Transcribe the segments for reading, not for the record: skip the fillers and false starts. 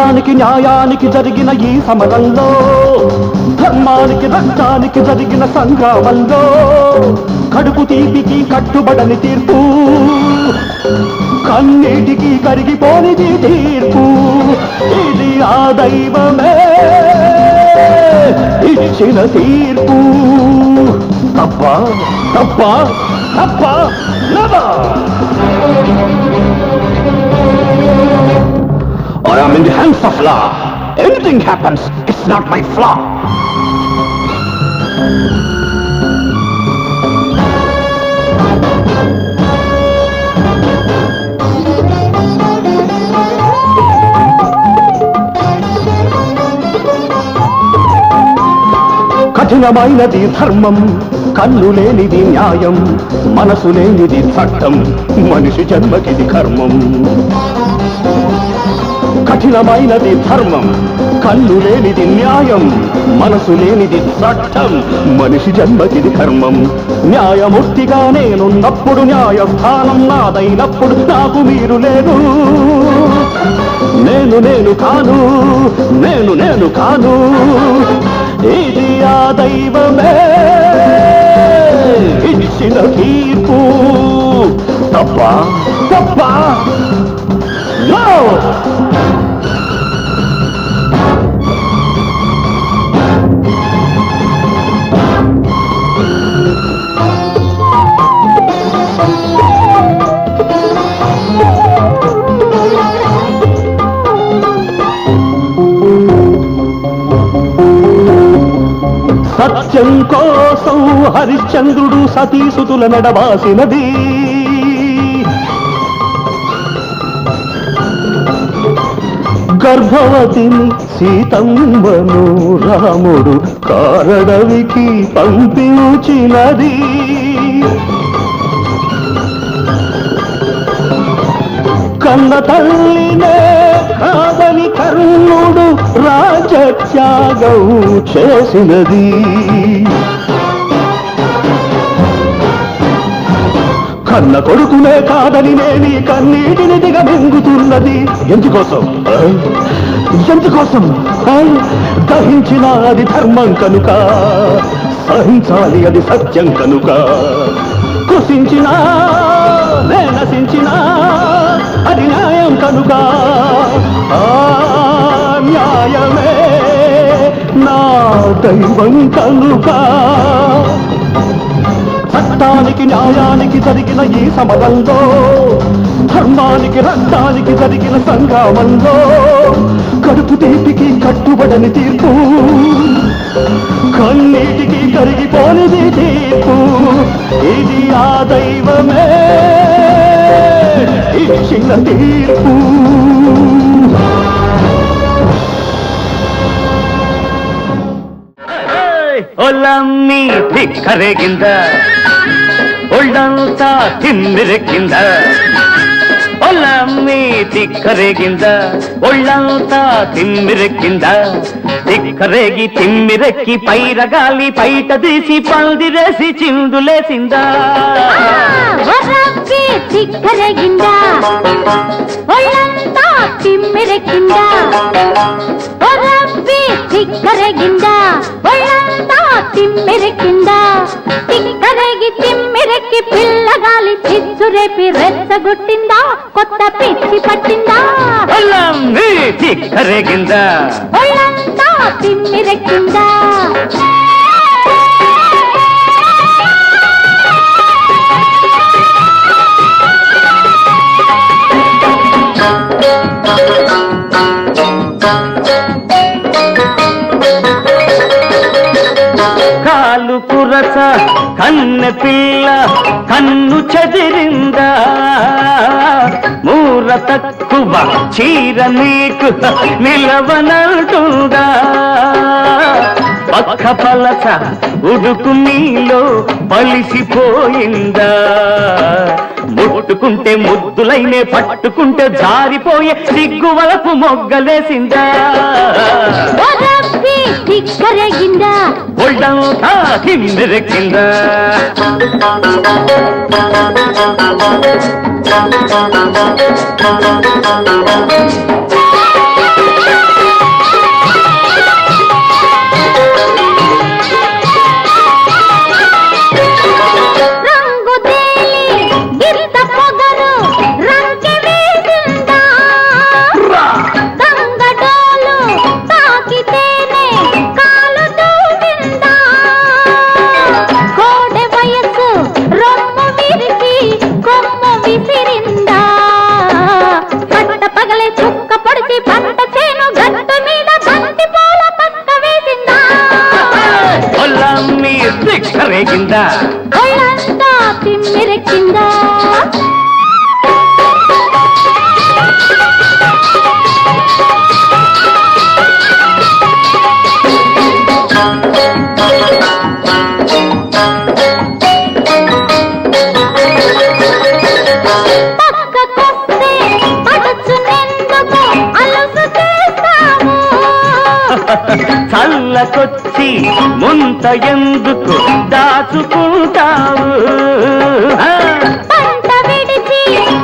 సత్యానికి న్యాయానికి జరిగిన ఈ సమరంలో, ధర్మానికి రక్తానికి జరిగిన సంగ్రామంలో, కడుపు తీపికి కట్టుబడని తీర్పు, కన్నీటికి కరిగిపోనిది తీర్పు. ఇది ఆ దైవమే ఇచ్చిన తీర్పు. తప్ప తప్ప తప్ప I am in the hands of law. Anything happens, it's not my flaw. కఠినమైనది ధర్మం, కన్ను లేనిది న్యాయం, మనసు లేనిది చట్టం, మనిషి జన్మకిది కర్మం. కఠినమైనది ధర్మం, కన్ను లేనిది న్యాయం, మనసు లేనిది చట్టం, మనిషి జన్మకిది కర్మం. న్యాయమూర్తిగా నేనున్నప్పుడు, న్యాయస్థానం నాదైనప్పుడు నాకు మీరు లేదు. నేను కాను, నేను కాను. ఇది ఆ దైవమే ఇచ్చిన తీర్పు. తప్ప తప్ప నో. సత్యం కోసం హరిశ్చంద్రుడు సతీసుతుల నడవాసినది. గర్భవతిని సీతమ్మను రాముడు కారడవికి పంపించినది. కన్న తల్లినే కాదని కర్ణుడు రాజత్యాగం చేసినది. కన్న కొడుకునే కాదని నేని కన్నీటిని దిగమింగుతున్నది. ఎందుకోసం ఎందుకోసం? దహించిన అది ధర్మం కనుక, సహించాలి అది సత్యం కనుక. కృషించినా నశించినా అది న్యాయం కనుక. ఆ న్యాయమే నా దైవం కనుక. చట్టానికి న్యాయానికి జరిగిన ఈ సమరంలో, ధర్మానికి రక్తానికి జరిగిన సంగ్రామంలో, కడుపు తీపికి కట్టుబడని తీర్పు, కన్నీటికి కరిగిపోనిది తీర్పు. ఇది ఆ దైవమే ఇచ్చిన తీర్పు. ಒಲಮ್ಮಿ ಧಿಕ್ಕರೆಗಿಂದ ಒಳ್ಳಂತ ತಿಮ್ಮಿರಕ್ಕಿಂದ, ಒಲಮ್ಮಿ ಧಿಕ್ಕರೆಗಿಂದ ಒಳ್ಳಂತ ತಿಮ್ಮಿರಕ್ಕಿಂದ, ధిక్కరేగి తిమ్మిరెక్కి పైరగాలి పైట తీసి పందిరేసి చిందులేసిందా. ధిక్కరేగిందా ఒళ్ళంతా తిమ్మిరెక్కిందా, ధిక్కరేగిందా ఒళ్ళంతా తిమ్మిరెక్కిందా. ధిక్కరేగి తిమ్మిరెక్కి పిల్లగాలి చిచ్చురేపి రెచ్చగొట్టిందా, కొత్త పిచ్చి పట్టిందా. ధిక్కరేగిందా ఒళ్ళంతా తిమ్మిరెక్కిందా. కాలు కురస కన్న పిల్ల కన్ను చెదిరిందా, మూర తక్కువ చీర నీకు నిలవనంటుందా. పక్క పలస ఉడుకు నీలో పలిసిపోయిందా, ముట్టుకుంటే ముద్దులైనే పట్టుకుంటే జారిపోయే సిగ్గువలపు మొగ్గలేసిందా. ధిక్కరేగిందా ఒళ్ళంతా తిమ్మిరెక్కిందా. నిన్ను గట్టు మీద బంతి పూల పక్క వేసిందా ఒళ్ళమ్మి దిక్కరేగిందా ఒళ్ళంతా తిమ్మిరెక్కిందా చల్లకొచ్చి ముంత ఎందుకు దాచుకుంటావు పంట విడిచి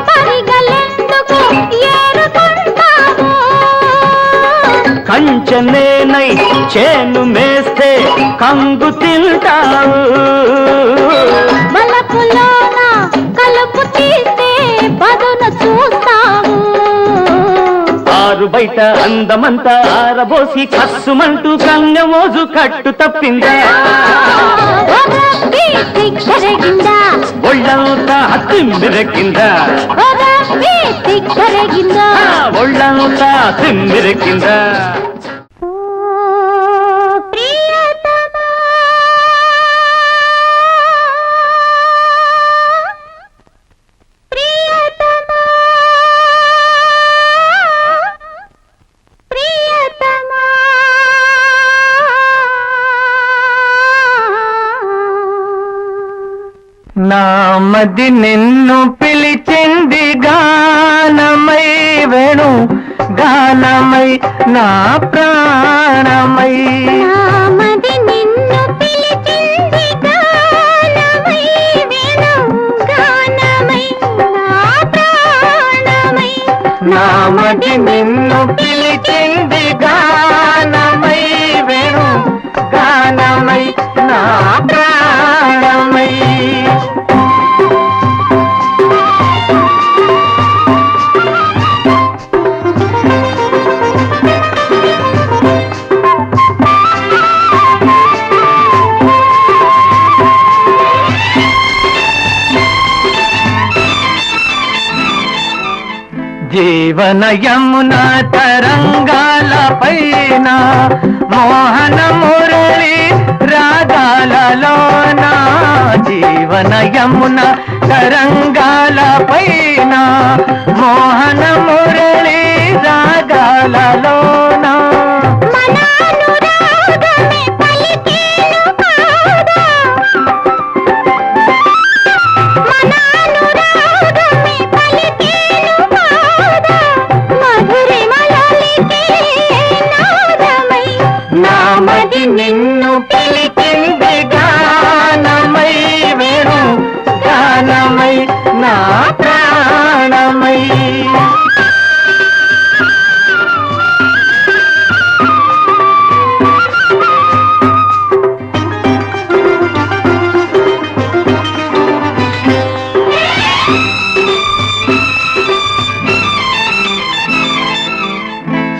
పరిగలెందుకు ఏరుకుంటావు కంచనేనై చేను మేస్తే కంగు తింటావు మలపులోన కలుపు తీస్తే బదును చూస్తావు ఆరు బయట అందమంతా ఆరబోసి కస్సుమంటూ కన్నె మోజు కట్టు తప్పిందా తిక్కరగిందా ఒళ్ళంతా తిమ్మిరెక్కిందా తిక్కరగిందా ఒళ్ళంతా తిమ్మిరెక్కిందా నామది నిన్ను పిలిచింది గానమై వేణు గానమై నా ప్రాణమై నామది నిన్ను పిలిచింది గానమై వేణు గానమై నా ప్రాణమై నామది నిన్ను పిలిచింది గానమై వేణు గానమై నా ప్రాణమై జీవన యమున తరంగాల పైన మోహన మురళి రాగాలలోన జీవన యమున తరంగాల పైన మోహన మురళి రాగాలలోన మనానురాగమే పలికేను కాదా మనానురాగమే పలికేను కాదా మధురిమలలికే నాదమై నామది నిన్ను పిలిచింది గానమై వేణు గానమై నా ప్రాణమై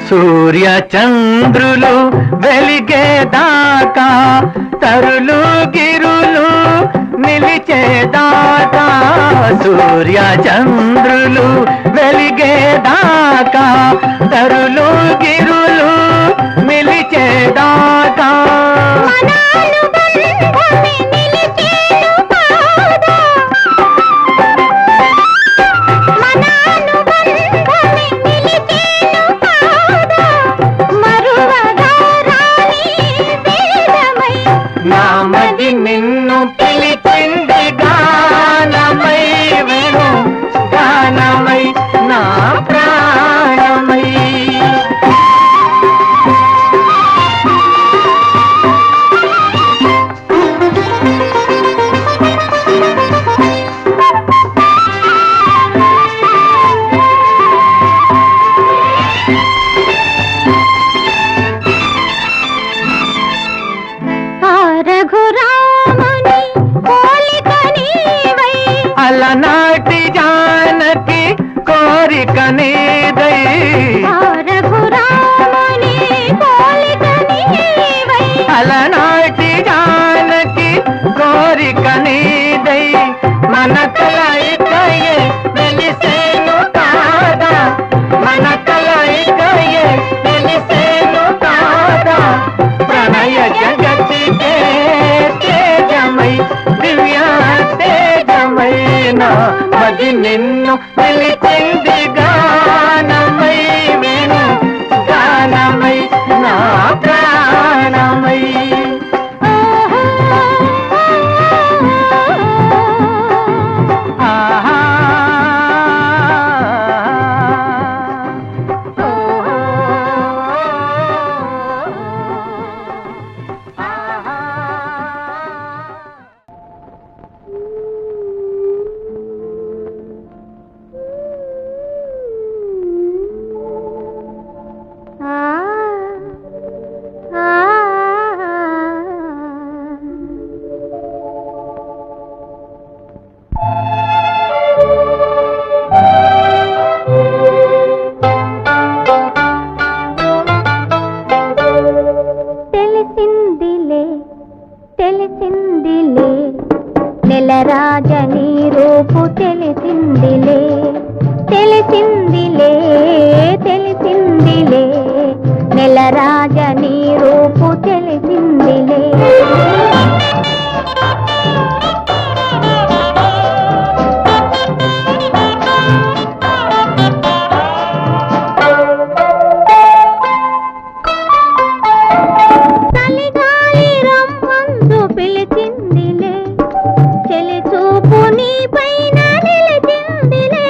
సూర్య చంద్రులు వెలిగేదాకా తరులు గిరులు నిలిచేదాకా సూర్య చంద్రులు వెలిగేదాకా తరులు గిరులు నిలిచేదాకా మనానుబంధమే నిలిచేను కాదా మనానుబంధమే నిలిచేను కాదా మరువగా రాని వేదమై నామది నిన్ను పిలిచింది గానమై వేణు గానమై నా ప్రాణమై ఆ రఘురాముని పోలిక నీవై అలనాటి జానకి కోరిక నీదై ఆ రఘురాముని పోలిక నీవై అలనాటి జానకి కోరిక నీదై మన కలయికయే వెలిసేను కాదా మన కలయికయే వెలి నెలరాజ నీ రూపు తెలిసిందిలే. చలిగాలి రమ్మందు పిలిచిందిలే, చెలి చూపు నీ పైన నిలిచిందిలే.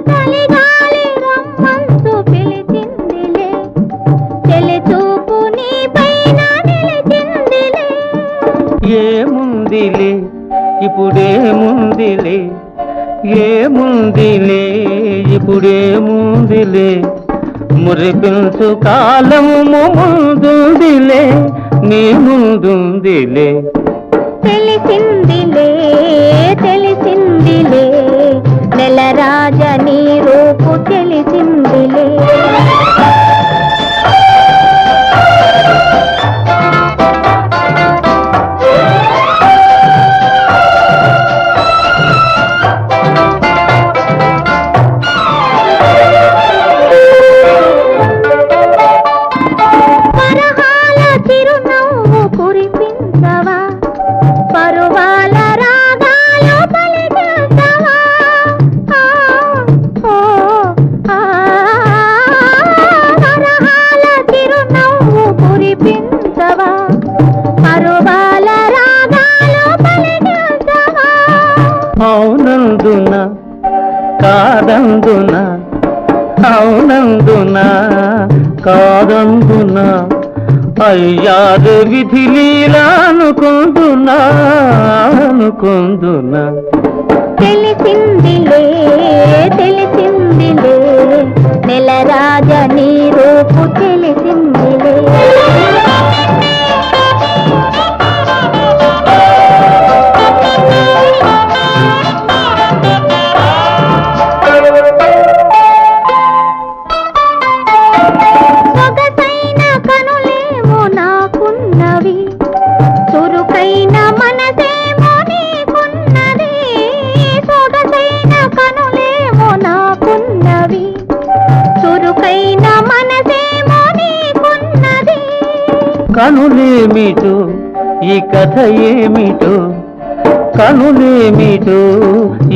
చలిగాలి రమ్మందు పిలిచిందిలే, చెలి చూపు నీ పైన నిలిచిందిలే. ఏముందిలే ఇప్పుడేముందిలే, ఏముందిలే ఇప్పుడేముందిలే, మురిపించు కాలము ముందుందిలే, నీ ముందుందిలే. తెలిసిందిలే తెలిసిందిలే, నెలరాజ నీ రూపు తెలిసిందిలే. పరహాల చిరునవ్వు కురిపించవా, పరువాల రాగాలు పలికించవా. పరహాల చిరునవ్వు కురిపించవా, పరువాల రాగాలు పలికించవా. అవునందున కాదందున, అవునందున కాదందున, అయ్యారు విధి లీలా అనుకుందునా అనుకుందునా. తెలిసిందిలే తెలిసిందిలే, నెలరాజ నీ రూపు తెలిసిందిలే. సొగసైన కనులేమో నాకున్నవి, చురుకైన మనసేమో నీకున్నది. సొగసైన కనులేమో నాకున్నవి, చురుకైన మనసేమో నీకున్నది. కనులేమిటో ఈ కథ ఏమిటో, కనులేమిటో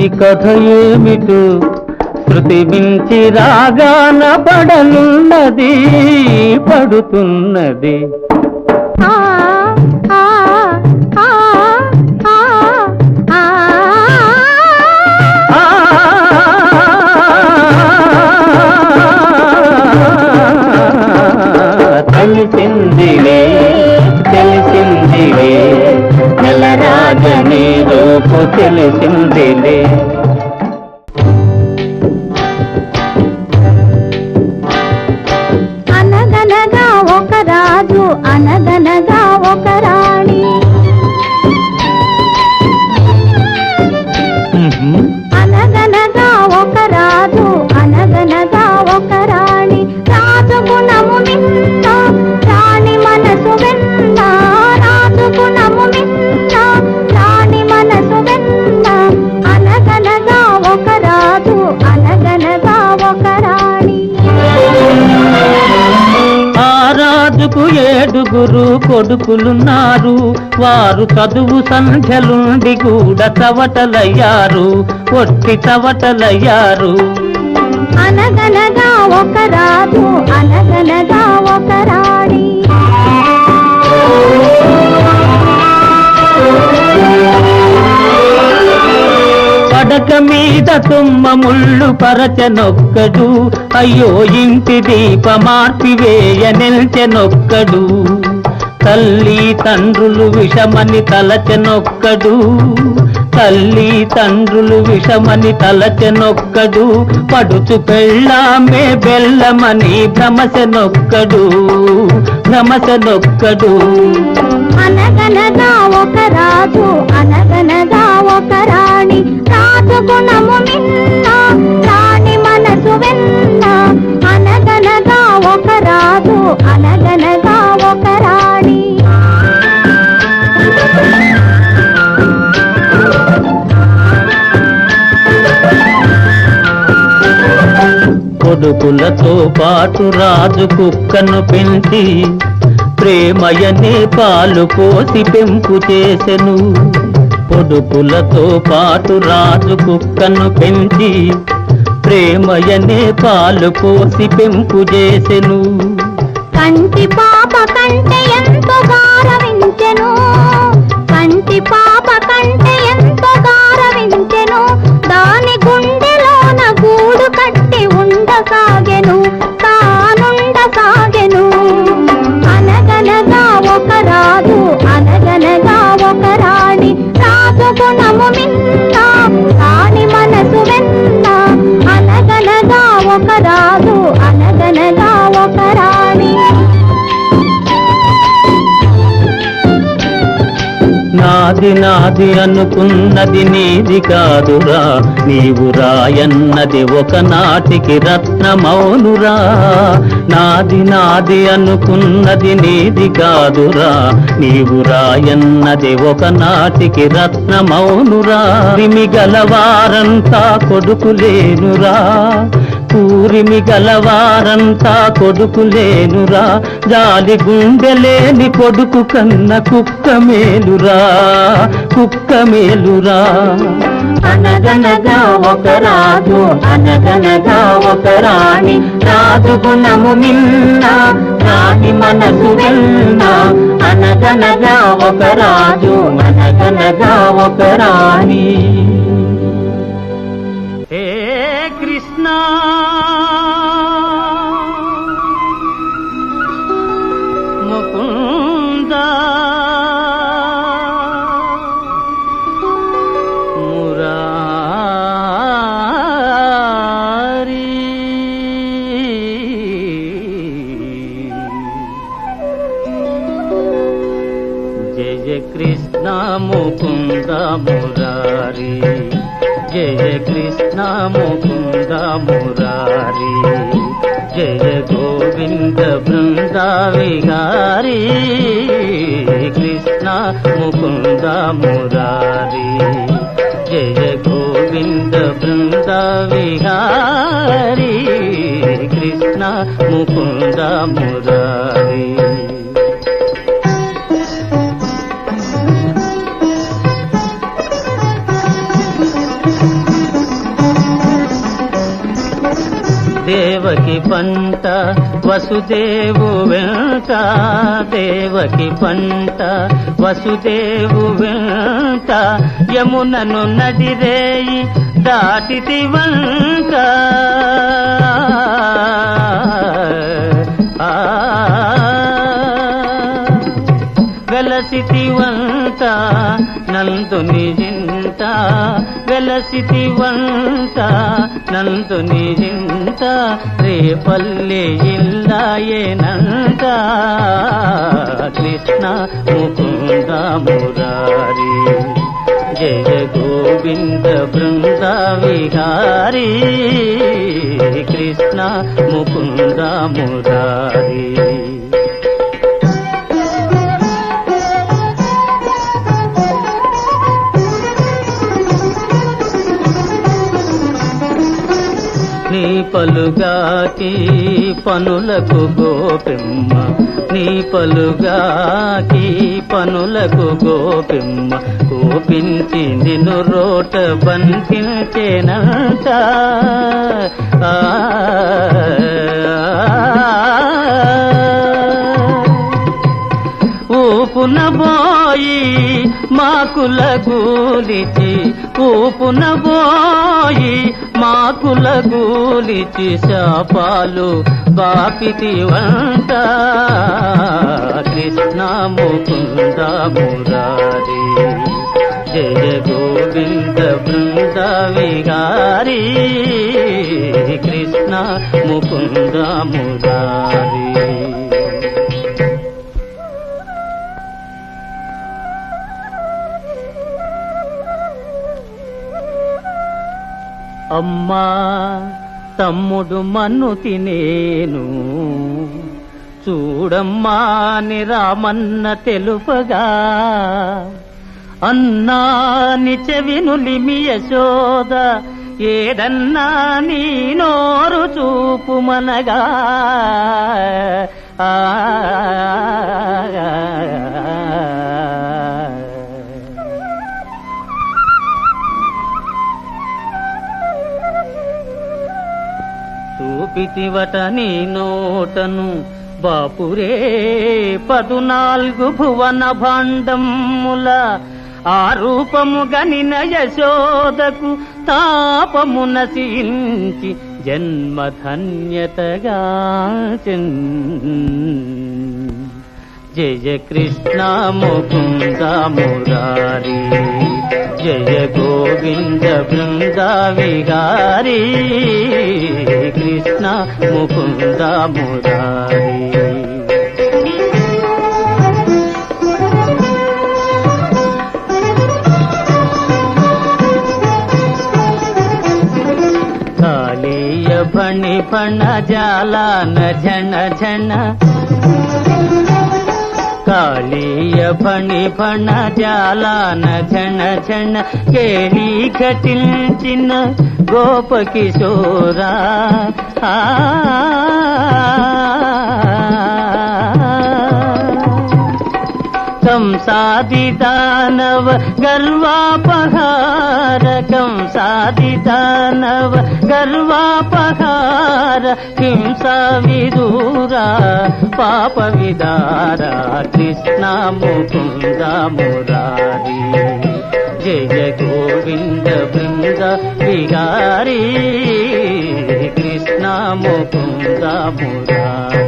ఈ కథ ఏమిటో, శృతి మించి రాగాన పడనున్నది పడుతున్నది. ఆ ఆ ఆ ఆ ఆ తెలిసిందిలే తెలిసిందిలే, నెలరాజ నీ రూపు తెలిసిందిలే. అనగనగా ఒక రాజు, అనగనగా ఒక రాణి. అనగనగా ఒక రాజు, అనగనగా ఒక రాణి. రాజు గుణము మిన్న, రాణి మనసు వెన్న. రాజు గుణము మిన్న, రాణి మనసు వెన్న. అనగనగా ఒక రాజు, అనగనగా ఒక రాణి. ఆ రాజుకు 7 కొడుకులున్నారు, వారు చదువు సంఖ్యలుండి కూడా చవటలయ్యారు, ఒట్టి చవటలయ్యారు. అనగనగా ఒక రాజు, అనగనగా ఒక రాణి. పడక మీద తుమ్మ ముళ్ళు పరచనొక్కడు, అయ్యో ఇంటి దీప మార్పివేయ నిల్చెనొక్కడు. తల్లి తండ్రులు విషమని తలచెనొక్కడు, తల్లి తండ్రులు విషమని తలచెనొక్కడు. పడుచు పెళ్ళామే బెల్లమని భ్రమసెనొక్కడు, భ్రమసెనొక్కడు. అనగనగా ఒక రాజు, అనగనగా ఒక రాణి. రాజు గుణము మిన్న, రాణి మనసు వెన్న. అనగనగా ఒక రాజు, అనగనగా ఒక రాణి. కొడుకు కొడుకులతో పాటు రాజు కుక్కను పెంచి ప్రేమయనే పాలు పోసి పెంపు చేసెను. కొడుకులతో పాటు రాజు కుక్కను పెంచి ప్రేమయనే పాలు పోసి పెంపు చేసెను. కంటి పాప కంటే ఎంతో గారవించెను, కంటి పాప కంటే ఎంతో గారవించెను. దాని గుండెలోన గూడు కట్టి ఉండసాగెను, తానుండసాగెను. అనగనగా ఒక రాజు, అనగనగా ఒక రాణి. రాజు గుణము మిన్న, రాణి మనసు వెన్న. అనగనగా ఒక రాజు, అనగనగా ఒక రాణి. నాది నాది అనుకున్నది నీది కాదురా, నీవు రాయన్నది ఒకనాటికి రత్నమౌనురా. నాది నాది అనుకున్నది నీది కాదురా, నీవు రాయన్నది ఒకనాటికి రత్నమౌనురా. రిమి గలవారంతా కొడుకులేనురా, కూరిమి గలవారంతా కొడుకులేనురా. జాలి గుండెలేని కొడుకు కన్న కుక్క మేలురా, కుక్క మేలురా. అనగనగా ఒక రాజు, అనగనగా ఒక రాణి. రాజు గుణము మిన్న, రాణి మనసు వెన్న. అనగనగా ఒక రాజు, అనగనగా ఒక రాణి. హే కృష్ణ ముకుంద మురారి. జయ కృష్ణ ముకుంద మురారి, జయ కృష్ణ ముకుంద మురారి. జయ గోవింద బృంద విహారీ, కృష్ణ ముకుంద మురారి. జయ గోవింద బృంద విహారీ, కృష్ణ ముకుంద మురారి. దేవకి పంట వసుదేవు వెంట, దేవకి పంట వసుదేవు వెంట. యమునను నడిరేయి దాటితి వంట, వెలసితి వంట నందుని జింట, వెలసితి వంట నందుని జింట. రేపల్లె ఇల్లాయేనంట, కృష్ణ ముకుంద మురారి. జయ గోవింద బృంద విహారీ, కృష్ణ ముకుంద మురారి. నీ పలుగాకి పనులకు గోపిమ్మ, నీ పలుగాకి పనులకు గోపిమ్మ. కోపించి నిన్ను రోట బంధించేనంట, ఊపున బోయి మాకుల గూలిచి, ఊపున బోయి మాకుల గూలిచి. శాపాలు బాపితి వంట, కృష్ణ ముకుంద మురారి. జయ గోవింద బృంద విహారీ, కృష్ణ ముకుంద మురారి. అమ్మా తమ్ముడు మన్ను తినేను, చూడమ్మా అని రామన్న తెలుపగా. అన్నాని చెవినులిమి యశోద ఏదన్నా నీ నోరు చూపుమనగా చూపితివట నీ నోటను బాపురే 14 భువన భాండముల ఆ రూపము గనిన యశోదకు తాపము నశించి జన్మధన్యతగా జయ కృష్ణ ముకుంద మురారి జయ గోవింద బృంద విహారీ కృష్ణ ముకుంద మురారి కాళీయ ఫణి ఫణ జాలాన ఝణ ఝణ కాళీయ ఫణి ఫణ జాలాన ఝణ ఝణ కేళీ ఘటించిన గోపకిశోరా కంసాది దానవ గర్వాపహార కంసాది దానవ గర్వాపహార హింసా విదూరా పాప విదార కృష్ణ ముకుంద మురారి జయ గోవింద బృంద విహారీ కృష్ణ ముకుంద మురారి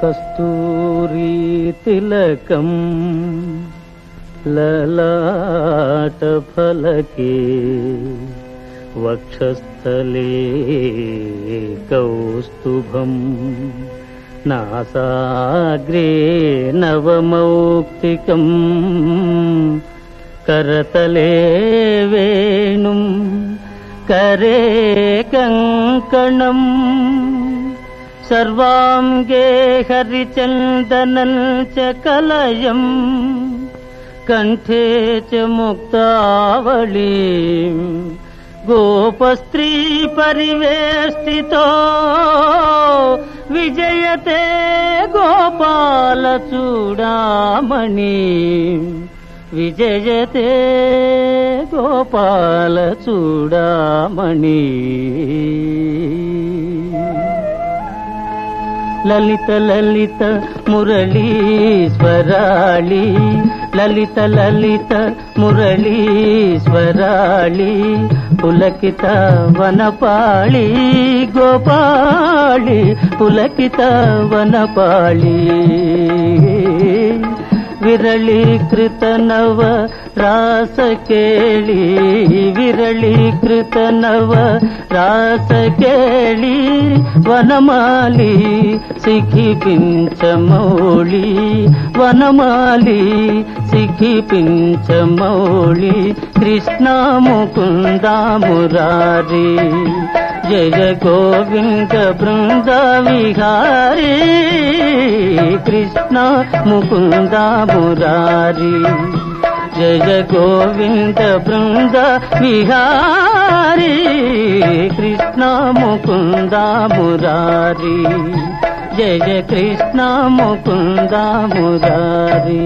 కస్తూరీ తిలకం లలాట ఫలకే వక్షస్థలే కౌస్తుభం నాసాగ్రే నవమౌక్తికం కరతలే వేణుం కరే కంకణం సర్వాంగే హరిచందనం చ కలయం కంఠే చ ముక్తావళీం గోపస్త్రీ పరివేష్టితో విజయతే గోపాల చూడామణి విజయతే గోపాల చూడామణి లలిత లలిత మురళీశ్వరాళి లలిత లలిత మురళీశ్వరాళి పులకిత వనపాళి గోపాళి పులకిత వనపాళి విరళీకృత నవ రాసకేళి విరళీకృత నవ రాసకేళి వనమాలి సిఖిపించమౌళి వనమాలి సిఖిపించమౌళి కృష్ణ ముకుంద మురారి జయ గోవింద బృంద విహారీ కృష్ణ ముకుంద మురారి జయ గోవింద బృంద విహారీ కృష్ణ ముకుంద మురారి జయ కృష్ణ ముకుంద మురారి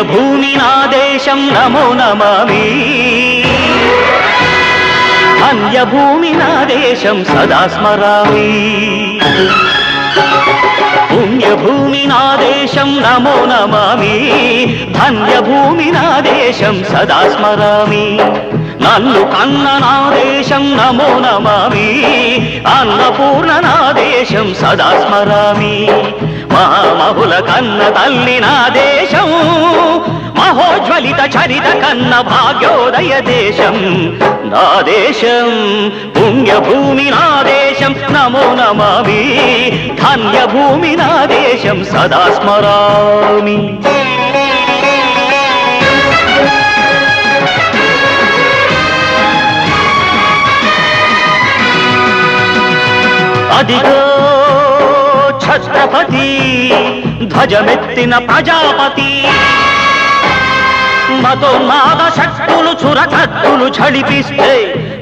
పుణ్యభూమి నా దేశం నమో నమామి ధన్యభూమి నా దేశం సదా స్మరామి పుణ్యభూమి నా దేశం నమో నమామి ధన్యభూమి నా దేశం సదా స్మరామి నన్ను కన్న నా దేశం నమో నమామి అన్నపూర్ణ నా దేశం సదా స్మరామి మహామహుల కన్న తల్లి నా దేశం మహోజ్వలిత చరిత కన్న భాగ్యోదయ దేశం నా దేశం పుణ్యభూమి నా దేశం నమో నమామి ధన్యభూమి నా దేశం సదా స్మరామి అదిగో ఛత్రపతి ధ్వజమెత్తిన ప్రజాపతి మతోన్మాద శక్తులు చురకత్తులు ఝడిపిస్తే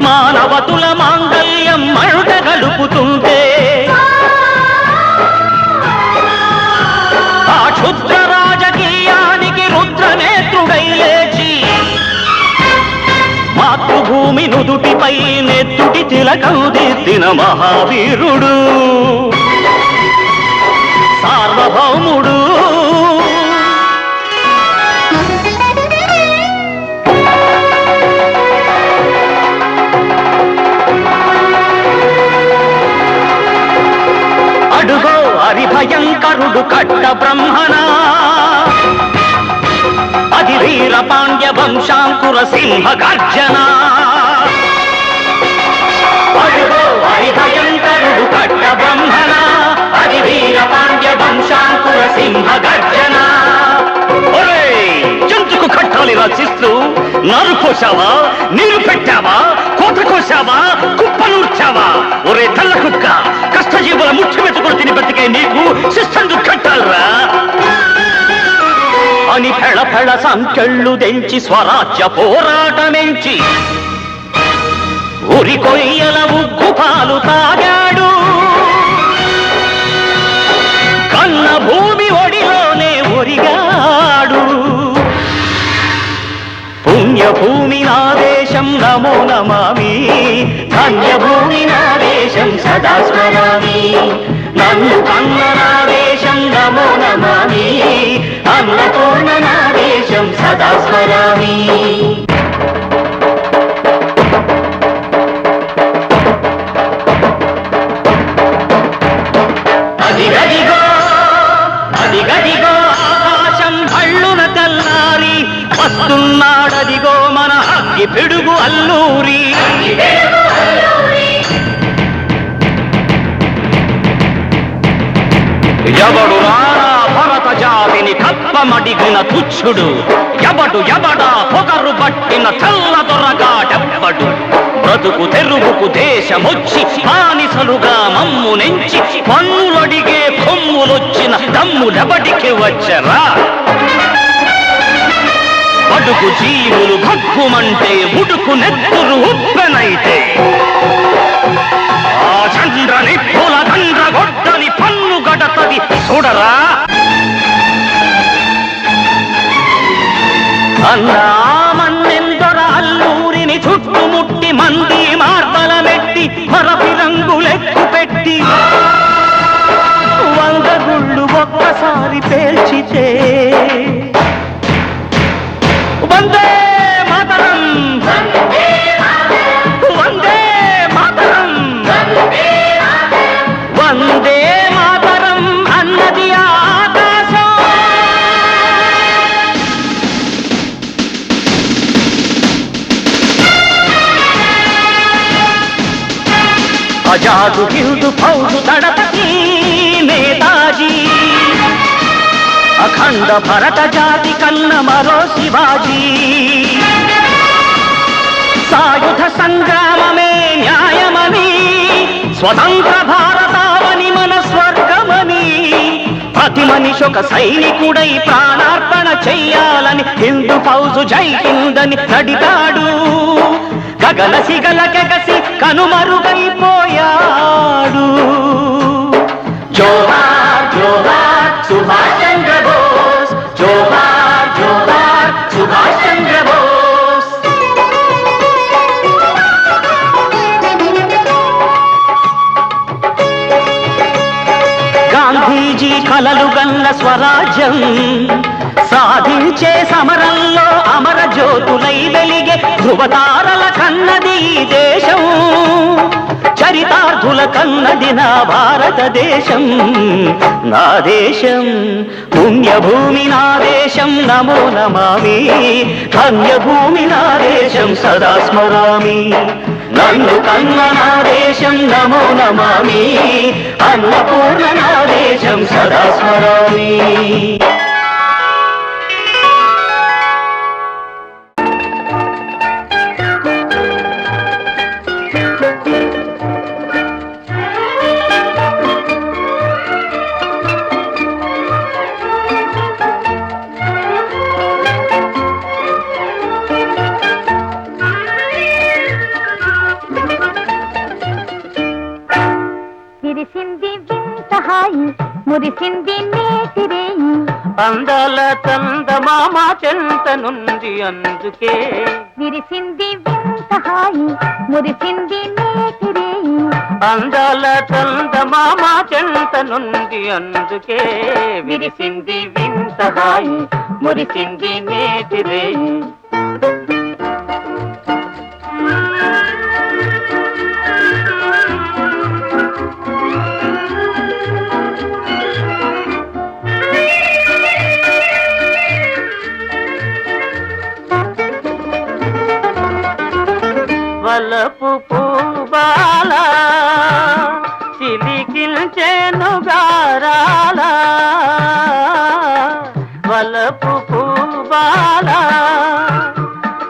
మానవతుల మాంగల్యం మంట గలుపుతుంటే ఆ క్షుద్ర రాజకీయానికి రుద్రనేత్రుడై లేచి మాతృభూమి నుదుటిపై నెత్తుటి తిలకం దిద్దిన మహావీరుడు సార్వభౌముడు అడుగో హరిభయంకరుడు కట్ట బ్రహ్మణ అది వీర పాండ్య వంశాంకుర సింహ గర్జన అడుగో హరిభయంకరుడు కట్ట బ్రహ్మణ అది వీర పాండ్య వంశాంకుర సింహ గర్జన జంతుకు కట్టాలి రచిస్తూ నారు కోసావా నీరు పెట్టావా కోత కోసావా కుప్పనూర్చావా ఒరే తల్ల కుక్క కష్టజీవుల ముఖ్య మెతుకులు తిని బతికే నీకు శిస్తందు కట్టాలరా అని ఫెళ ఫెళ సంఖ్యళ్ళు దెంచి స్వరాజ్య పోరాటమెంచి ఉరి కొయ్యల ఉగ్గు పాలు తాగాడు కన్న భూమి ఒడిలోనే ఒరిగాడు పుణ్యభూమి నా దేశం నమో నమామి ధన్యభూమి నా దేశం సదా స్మరామి నన్ను కన్న నా దేశం నమో నమామి అన్నపూర్ణ నా దేశం సదా స్మరామి అదిగదిగో అదిగదిగో ఆకాశం భళ్ళున తెల్లారి వస్తున్నాడదిగో మన అగ్గి పిడుగు అల్లూరి ఎవడు రారా భరత జాతిని కప్పమడిగిన తుచ్చుడు ఎవడు ఎవడా పొగరు పట్టిన చల్ల దొరగాడెవ్వడు బ్రతుకు తెరుగుకు దేశమొచ్చి బానిసలుగా మమ్ము నెంచి పన్నులడిగే కొమ్ములొచ్చిన దమ్ములెవడికి వచ్చరా బడుగు జీవులు భగ్గుమంటే ఉడుకు నెత్తురు ఉప్పెనైతే ఆ చంద్ర నిప్పుల దండ్ర గొడ్డలి పన్ను గడతది చూడరా అన్నా మన్నెందొర అల్లూరిని చుట్టుముట్టి మంది మార్బలమెట్టి మరపి రంగులెక్కు పెట్టి 100 గుళ్ళు ఒక్కసారి పేల్చితే వందే మాతరం వందే మాతరం వందే మాతరం అన్నది ఆకాశం ఆజాదు హిందూ ఫౌజు దళపతి నేతాజీ అఖండ భరత జాతి కన్న మరో శివాజీ సాయుధ సంగ్రామమే న్యాయమని స్వతంత్ర భారతావని మన స్వర్గమని ప్రతి మనిషి ఒక సైనికుడై ప్రాణార్పణ చెయ్యాలని హిందూ ఫౌజు జై హిందని నడిపాడు గగన సిగల కెగసి కనుమరుగైపోయాడు జోహార్ జోహార్ సుభాష్ చంద్ర బోస్ జోహార్ జోహార్ స్వరాజ్యం సాధించే సమరంలో అమర జ్యోతులై వెలిగే ధృవతారల కన్నది ఈ దేశం చరితార్థుల కన్నది నా భారతదేశం నా దేశం పుణ్యభూమి నా దేశం నమో నమామి ధన్యభూమి నా దేశం సదా స్మరామి నన్ను కన్న నా దేశం నమో నమామి అన్నపూర్ణ నా దేశం సదా స్మరామి మురిసింది నేతిరేయి అందాల చందమామ చెంత నుండి అందుకే విరిసింది వింత హాయి మురిసింది నేతిరేయి అందాల చందమామ చెంత నుండి అందుకే విరిసింది వింత హాయి మురిసింది నేతిరేయి వలపు పూబాల చిలికిల్చెను గారాల వలపు పూబాల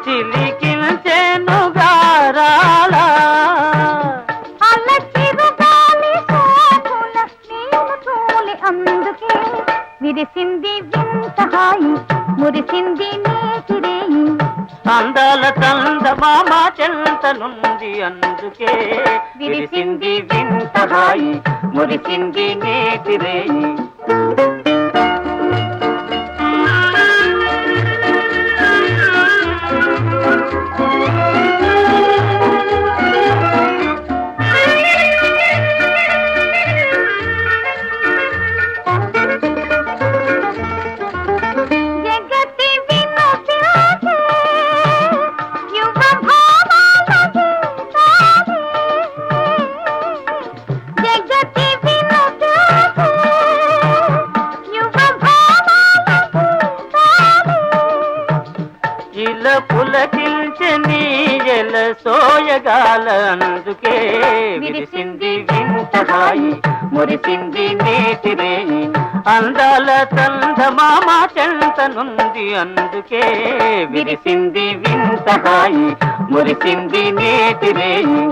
చిలికిల్చెను గారాల అల్లచిరుగాలి సోకుల నీవు తోలి అందుకే విరిసింది వింత హాయి మురిసింది నేతిరేయి అందాల చందమామ చెంత నుండి అందుకే విరిసింది వింత హాయి మురిసింది నేతిరేయి పులకిల్చని ఎల సోయగాల అందుకే విరిసింది వింత హాయి మురిసింది నేతిరేయి అందాల చందమామ చెంత నుండి అందుకే విరిసింది వింత హాయి మురిసింది నేతిరేయి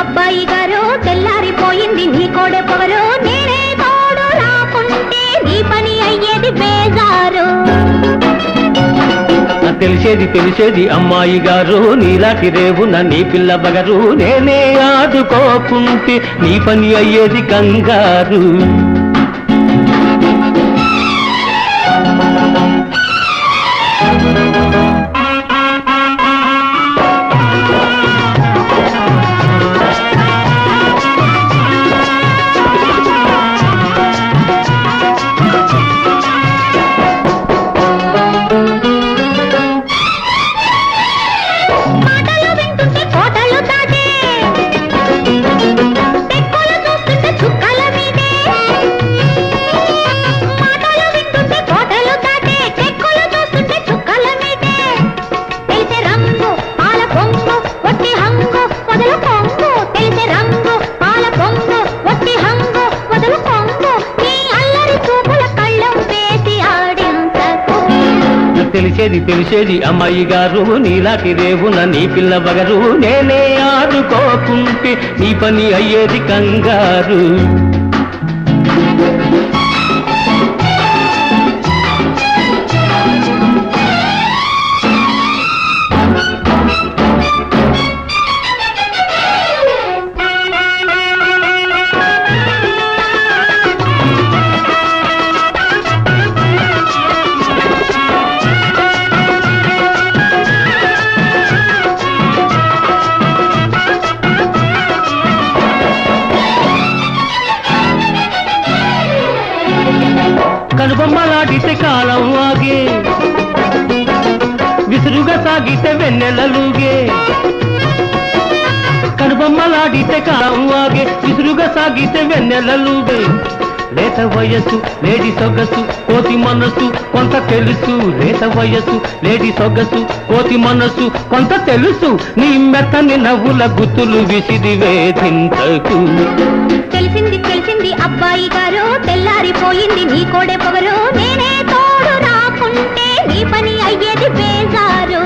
అబ్బాయి గారు తెల్లారిపోయింది నీ కోడే పొగరు నేనే తోడు రాకుంటే నీ పని అయ్యేది బేజారు తెలిసేది అమ్మాయి గారు నీలాంటి రేవున నీ పిల్ల బగరు నేనే ఆదుకోకుంటే నీ పని అయ్యేది కంగారు తెలిసేది అమ్మాయి గారు నీలాంటి రేవున నీ పిల్ల బగరు నేనే ఆడుకోకుంటే నీ పని అయ్యేది కంగారు. కనుబొమ్మలాడితే కాలం ఆగే విసురుగా సాగితే వెన్నెలలుగే. కనుబొమ్మలాడితే కాలం ఆగే విసురుగా సాగితే వెన్నెలలుగే. లేత వయస్సు లేడి సొగసు కోతి మనసు కొంత తెలుసు. లేత వయస్సు లేడి సొగసు కోతి మనసు కొంత తెలుసు. నీ మెత్తని నవ్వుల గుత్తులు విసిరి వేధించకు. తెలిసింది అబ్బాయి గారు తెల్లారిపోయింది నీ కోడే పొగరు నేనే తోడు రాకుంటే నీ పని అయ్యేది బేజారు.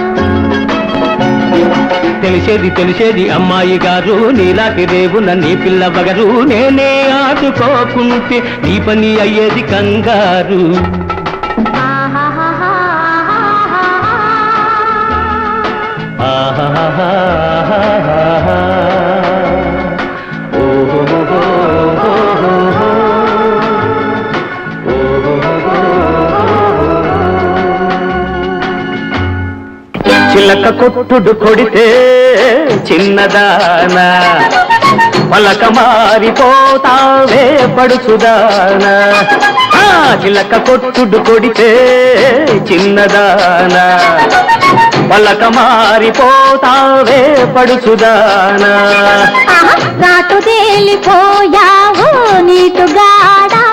తెలిసేది అమ్మాయి గారు నీలాంటి రేవున నీ పిల్ల బగరు నేనే ఆడుకోకుంటే నీ పని అయ్యేది కంగారు. చిలక కొట్టుడు కొడితే చిన్నదానా పలక మారిపోతావే పడుచుదానా. చిలక కొట్టుడు కొడితే చిన్నదానా పలక మారిపోతావే పడుచుదానా. రాటు తేలిపోయావు నీటుగాడా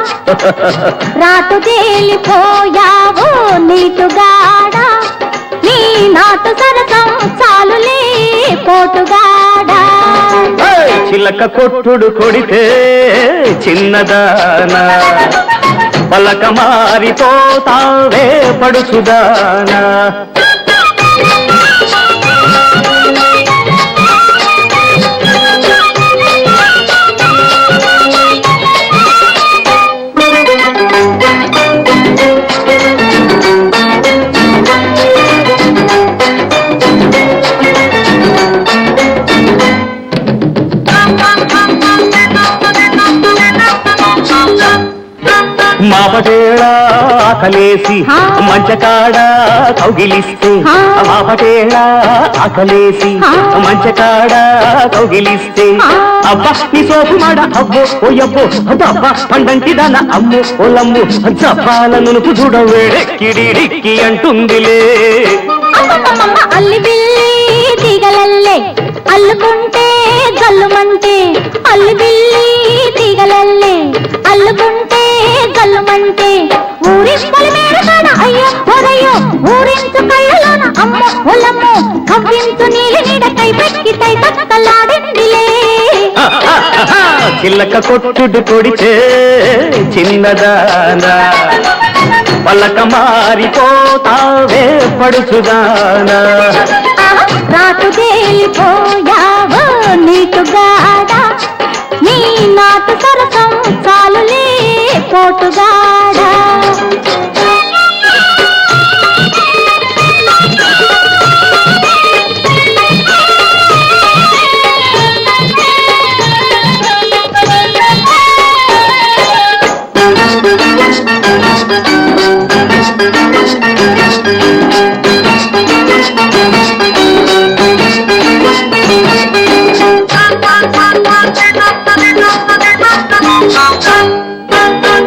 రాటు తేలిపోయావు నీటుగాడా. నీ నాటు సరసం చాలులే పోటుగాడా. చిలక కొట్టుడు కొడితే చిన్నదానా పలక మారిపోతావే పడుచుదానా. మాపటేళ ఆకలేసి మంచకాడ కౌగిలిస్తే. మాపటేళ ఆకలేసి మంచకాడ కౌగిలిస్తే. అబ్బా నీ సోపు మాడ అబ్బో ఓయబ్బో అబ్బా పండంటి దాన అమ్ము ఓలమ్ము జబ్బాల నునుపు చూడవేడెక్కిడిడిక్కి అంటుందిలే. అల్లి బిల్లి తీగలల్లే అల్లుకుంటే గల్లుమంటే. అల్లి బిల్లి తీగలల్లే అల్లుకుంటే గల్లుమంటే. ఊరింపల మేడకాడ అయ్యో ఒరయ్యో ఊరించు కళ్ళలోన అమ్మ ఒలమ్మో కవ్వించు నీలి నీడ కై పెక్కి తై తక్కలాడిందిలే. చిల్లక కొట్టుడు కొడితే చిన్నదానా పలక మారిపోతావే పడుచుదానా. రాటు తేలిపోయావు నీటుగాడా. నీ నాటు సరసం చాలులే పోటుగాడా.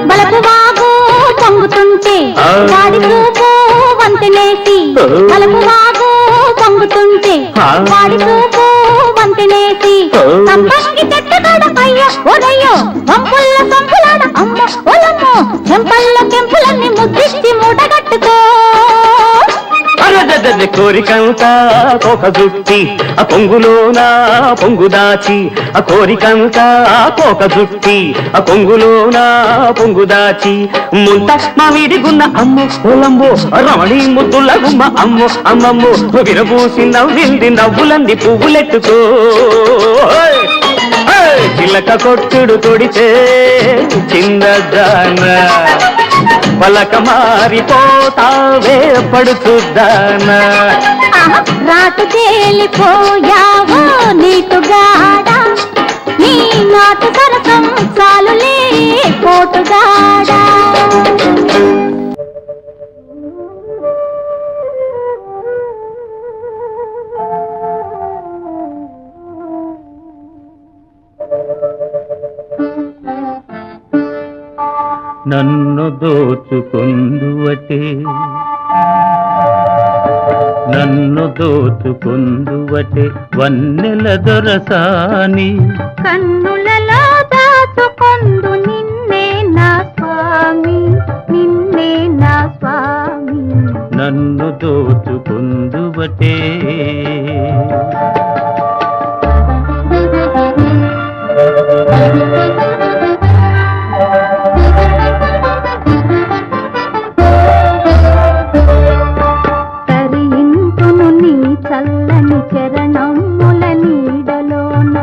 బలపు వాగు పొంగుతుంటే వాడి చూపు వంతెనేసి. బలపు వాగు పొంగుతుంటే వాడి చూపు వంతెనేసి. తప్పంగి చెట్టుగాడ అయ్యో ఒరయ్యో వంపుల్ల సంపులాడ అమ్మ ఒలమ్మో చెంపల్లో కెంపులన్నీ ముద్దిచ్చి మూటగట్టుకో. అరెరెరెరె కోరికంతా కోక జుట్టి ఆ పొంగులోన పొంగు దాచి ఆ కోరికంతా కోక జుట్టి ఆ పొంగులోన పొంగు దాచి ముంత మా వీడిగున్న అమ్మో ఓలంబో రమణి ముద్దుల గుమ్మ అమ్మో అమ్మమ్మో విరబూసి నవ్వింది నవ్వులంది పువ్వులెట్టుకో చిలక కొట్టుడు తొడితే చిన్నదాన పలక మారిపోతావే పడుతుద్దానా రాటు తేలిపోయావో నీటుగాడా నీ నాటు సరసం చాలులే పోటుగాడా నన్ను దోచుకుందువటే నన్ను దోచుకుందువటే వన్నెల దొరసాని కన్నులలో దాచుకొందు నిన్నే నా స్వామి నిన్నే నా స్వామి నన్ను దోచుకుందువటే తరింతును నీ చల్లని చరణముల నీడలోన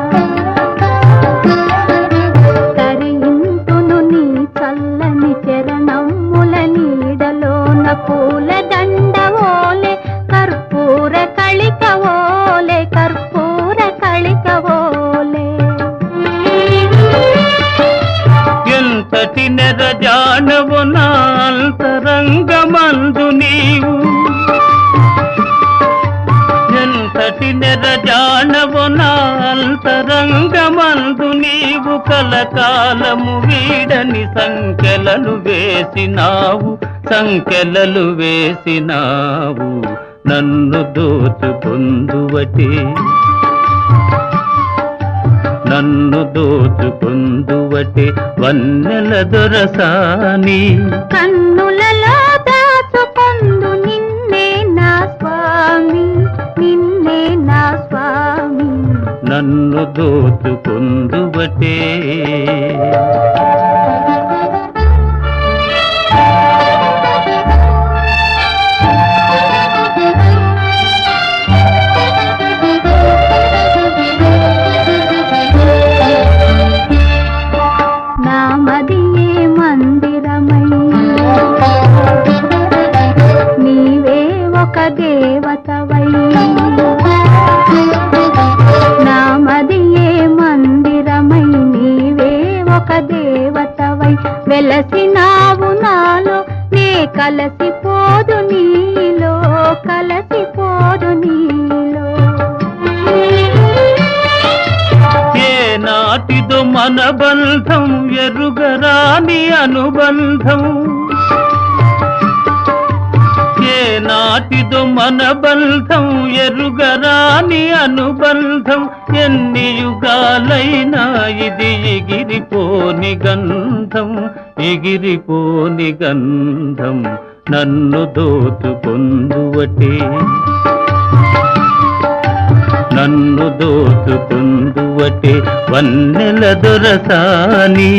తరింతును నీ చల్లని చరణముల నీడలోన పూల దండవోలే కర్పూర కళికవోలే కర్పూర కళికవోలే ఎంతటి నెరజానవు నా అంతరంగమందు నీవు ఎంతటి నెరజానవు నా అంతరంగమందు నీవు కలకాలము వీడని సంకెలలు వేసినావు నన్ను దోచుకుందువటే నన్ను దోచుకుందువటే వన్నెల దొరసాని కన్నులలో దాచుకొందు నిన్నే నా స్వామి నిన్నే నా స్వామి నన్ను దోచుకుందువటే నామదియే మందిరమై నీవే ఒక దేవతవై నామదియే మందిరమై నీవే ఒక దేవతవై వెలసినావు నాలో నే కలసిపోదు నీలో కలసిపోదు నీలో ఏ నాటిదో మన బంధం ఎరుగరాని అనుబంధం ఏ నాటిదో మన బంధం ఎరుగరాని అనుబంధం ఎన్ని యుగాలైనా ఇది ఎగిరిపోని గంధం నన్ను దోచుకొందువటే నన్ను దోచుకుందువటే వన్నెల దొరసాని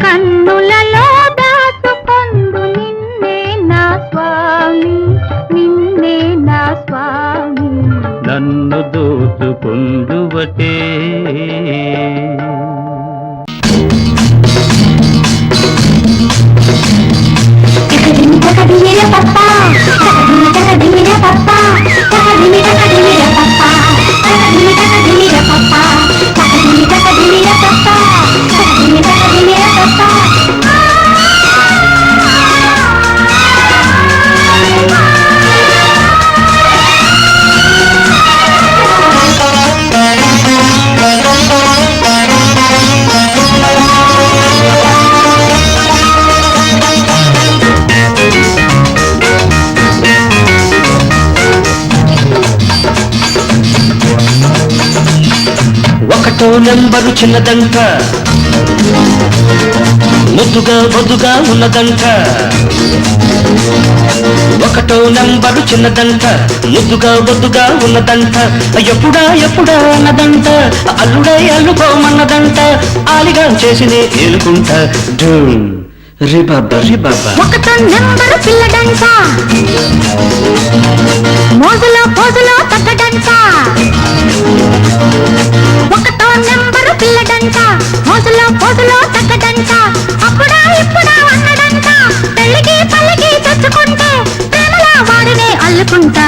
కన్నులలో దాచుకొందు నిన్నే నా స్వామి నిన్నే నా స్వామి నన్ను దోచుకుందువటే ఒకటో నెంబరు చిన్నదంట ముద్దుగా బొద్దుగా ఉన్నదంట, ఒకటో నంబరు చిన్నదంట, ముద్దుగా బొద్దుగా ఉన్నదంట, ఎప్పుడా అన్నదంట, అల్లుడై అల్లుకోమన్నదంట, ఆలిగా చేసినే ఏలుకుంటా రిబాబా రిబాబా. ఒకటో నెంబరు పిల్లడంట, మోజులో పోజులో తగ్గడంట, ఒకటో నెంబరు పిల్లడంట, మోజులో పోజులో తగ్గడంట, అప్పుడా ఇప్పుడా అన్నడంట, పెళ్ళికి పల్లికి తెచ్చుకుంటే ప్రేమలా వాడినే అల్లుకుంటా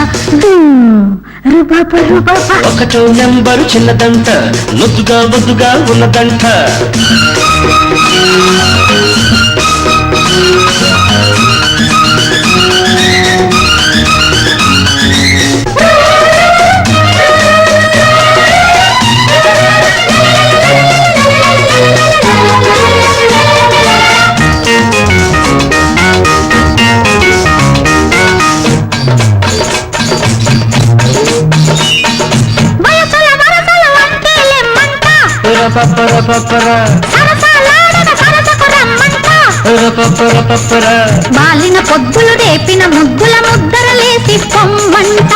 రుబాబా రుబాబా. ఒకటో నెంబరు చిన్నదంట, ముద్దుగా బొద్దుగా ఉన్నదంట. బాలిన పొద్దులు రేపిన ముద్దుల ముద్దరలేసి పొమ్మంట,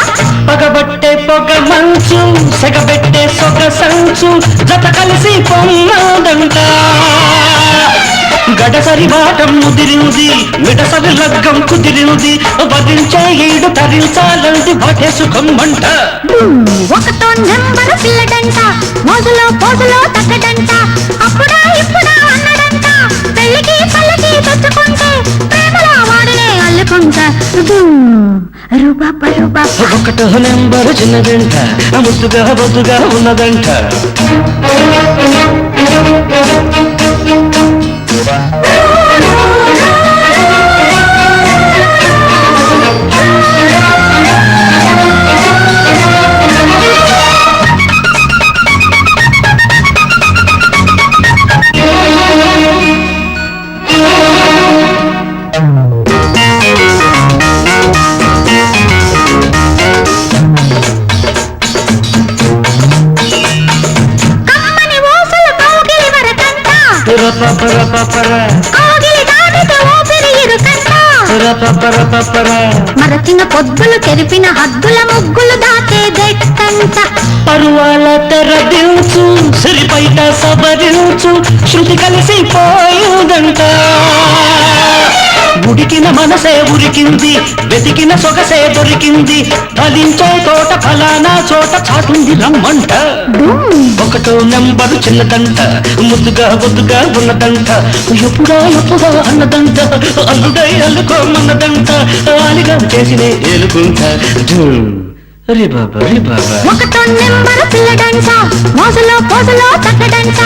పగబట్టే పొగ మంచు సెగబెట్టే సొగ సంచు జత కలిసి పొమ్మదంట. గడసరి బాటం ముదిరింది, మిడసరి లగ్గం కుదిరింది, వదించే ఈడు తరించాలంది బాటే సుఖమ్మంట. ఒకటో నెంబరు పిల్లడంట, మోజులో పోజులో తగ్గడంట, అప్పుడా ఇప్పుడా అన్నడంట, పెళ్ళికి పల్లకి తెచ్చుకుంటే ప్రేమలా వాడినే అల్లుకుంటా రుబాబా రుబాబా. ఒకటో నెంబరు చిన్నదంట, ముద్దుగా బొద్దుగా ఉన్నదంట. మరచిన పొద్దులు తెరిపిన హద్దుల ముగ్గులు దాటే గట్టంట, పరువాల తెరదించు సిరిపైట సబరించు శృతి కలిసి పోయుదంట. ఉడికిన మనసే ఉరికింది, వెతికిన సొగసే దొరికింది, ఫలించే తోట ఫలానా చోట చాటుంది రమ్మంట. ఒకటో నెంబరు చిన్నదంట, ముద్దుగా బొద్దుగా ఉన్నదంట, ఎప్పుడా అన్నదంట, అల్లుడై అల్లుకోమన్నదంట, ఆలిగా చేసినే ఏలుకుంటా రిబాబా రిబాబా. ఒకటో నెంబరు పిల్లడంట, మోజులో పోజులో తగ్గడంట.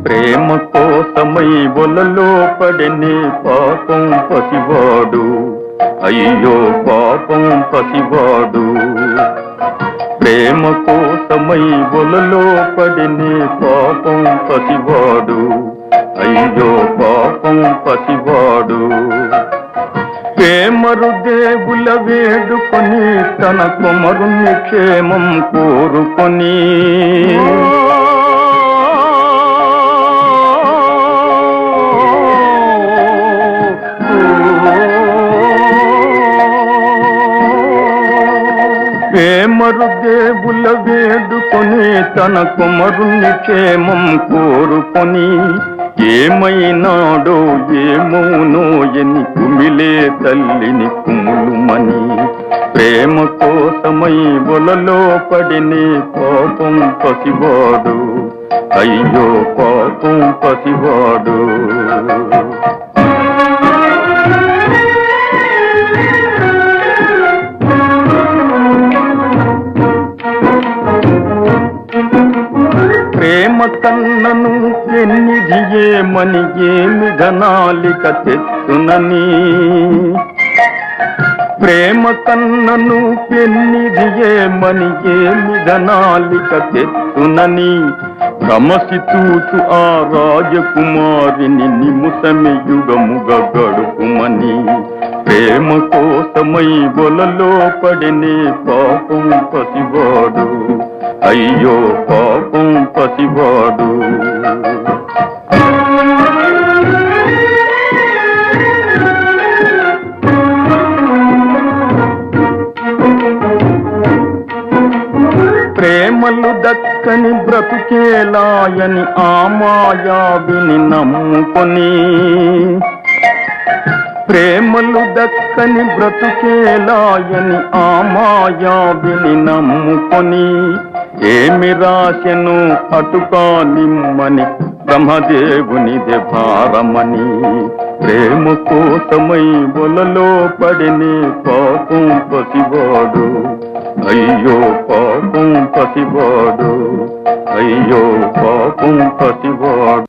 ప్రేమ కోసమై ఒలలో పడని పాపం పసివాడు, అయ్యో పాపం పసివాడు. ప్రేమ కోసమై ఒలలో పడని పాపం పసివాడు, అయ్యో పాపం పసివాడు. ప్రేమరు దేవుల వేడుకొని తన కుమరుని క్షేమం కోరుకొని ప్రేమరు దేవుల వేడుకొని తన కుమరుని క్షేమం కోరుకొని ఏమైనాడో ఏమోనో ఎని కుమిలే తల్లిని కుములుమని. ప్రేమ కోసమై ఒలలో పడిని పాపం పసివాడు, అయ్యో పాపం పసివాడు. ప్రేమ కన్నను ఎన్ని పెన్నిది ఏమని ఏమి ఘనాలిక తెచ్చునని ప్రేమ కన్నను పెన్నిది ఏమని ఏమి ఘనాలిక తెచ్చునని రమసి చూచు ఆ రాజకుమారిని నిముసమి యుగముగా గడుపుమని ప్రేమ కోసమై బొలలో పడినే పాపం పసివాడు అయ్యో పాపం పసివాడు ప్రేమలు దక్కని బ్రతుకేలాయని ఆ మాయావిని నమ్ముకొని ప్రేమలు దక్కని బ్రతుకేలాయని ఆ మాయావిని నమ్ముకొని ఏమి రాశను అటుకా నిమ్మని బ్రహ్మదేవునిదే భారమని ప్రేమ కోసమై బొలలో పడినే పాపం పసివాడు అయ్యో పాపం పసివాడు అయ్యో పాపం పసివాడు